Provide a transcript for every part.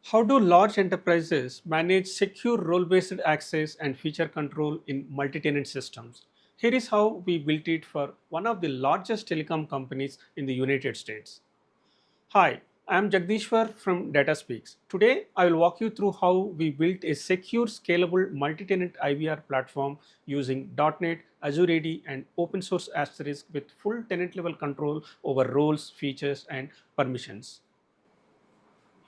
How do large enterprises manage secure role-based access and feature control in multi-tenant systems? Here is how we built it for one of the largest telecom companies in the United States. Hi, I am Jagdishwar from DataSpeaks. Today, I will walk you through how we built a secure, scalable multi-tenant IVR platform using .NET, Azure AD, and open source Asterisk with full tenant-level control over roles, features, and permissions.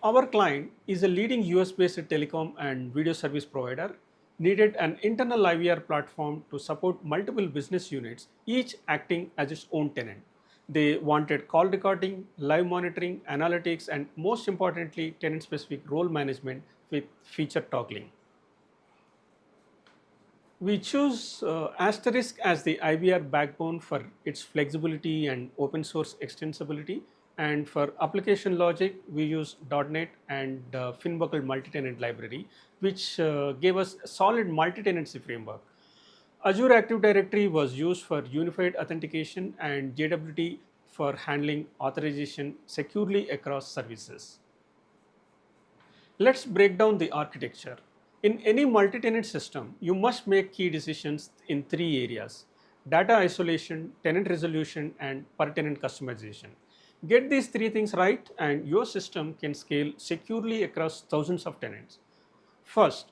Our client is a leading US-based telecom and video service provider, needed an internal IVR platform to support multiple business units, each acting as its own tenant. They wanted call recording, live monitoring, analytics, and most importantly, tenant-specific role management with feature toggling. We choose Asterisk as the IVR backbone for its flexibility and open source extensibility. And for application logic, we use .NET and Finbuckle multi-tenant library, which gave us a solid multi-tenancy framework. Azure Active Directory was used for unified authentication and JWT for handling authorization securely across services. Let's break down the architecture. In any multi-tenant system, you must make key decisions in three areas: data isolation, tenant resolution, and per-tenant customization. Get these three things right and your system can scale securely across thousands of tenants. First,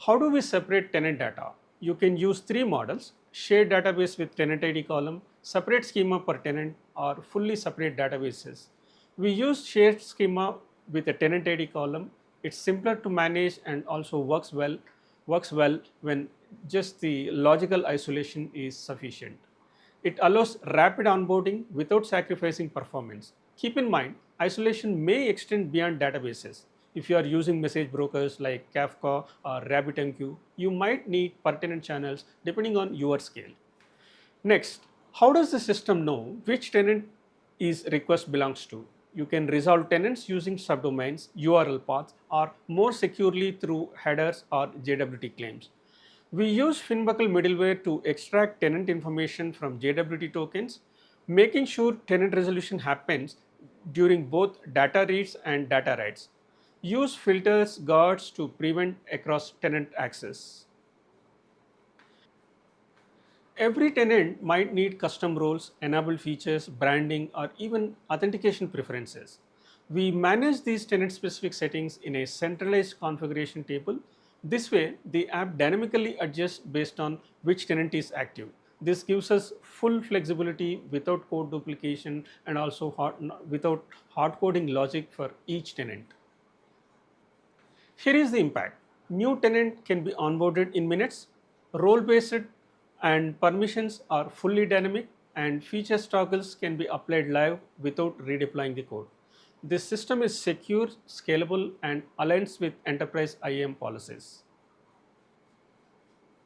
how do we separate tenant data? You can use three models: shared database with tenant ID column, separate schema per tenant, or fully separate databases. We use shared schema with a tenant ID column. It's simpler to manage and also works well when just the logical isolation is sufficient. It allows rapid onboarding without sacrificing performance. Keep in mind, isolation may extend beyond databases. If you are using message brokers like Kafka or RabbitMQ, you might need pertinent channels depending on your scale. Next, how does the system know which tenant is request belongs to? You can resolve tenants using subdomains, URL paths, or more securely through headers or JWT claims. We use Finbuckle middleware to extract tenant information from JWT tokens, making sure tenant resolution happens during both data reads and data writes. Use filters, guards to prevent across tenant access. Every tenant might need custom roles, enable features, branding, or even authentication preferences. We manage these tenant specific settings in a centralized configuration table. This way, the app dynamically adjusts based on which tenant is active. This gives us full flexibility without code duplication and also without hard coding logic for each tenant. Here is the impact. New tenant can be onboarded in minutes, role-based and permissions are fully dynamic, and features toggles can be applied live without redeploying the code. This system is secure, scalable, and aligns with enterprise IAM policies.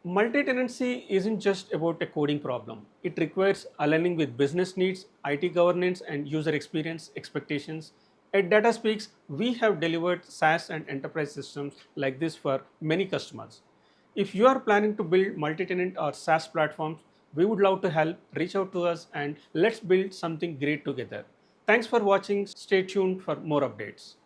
Multi-tenancy isn't just about a coding problem. It requires aligning with business needs, IT governance, and user experience expectations. At DataSpeaks, we have delivered SaaS and enterprise systems like this for many customers. If you are planning to build multi-tenant or SaaS platforms, we would love to help. Reach out to us and let's build something great together. Thanks for watching. Stay tuned for more updates.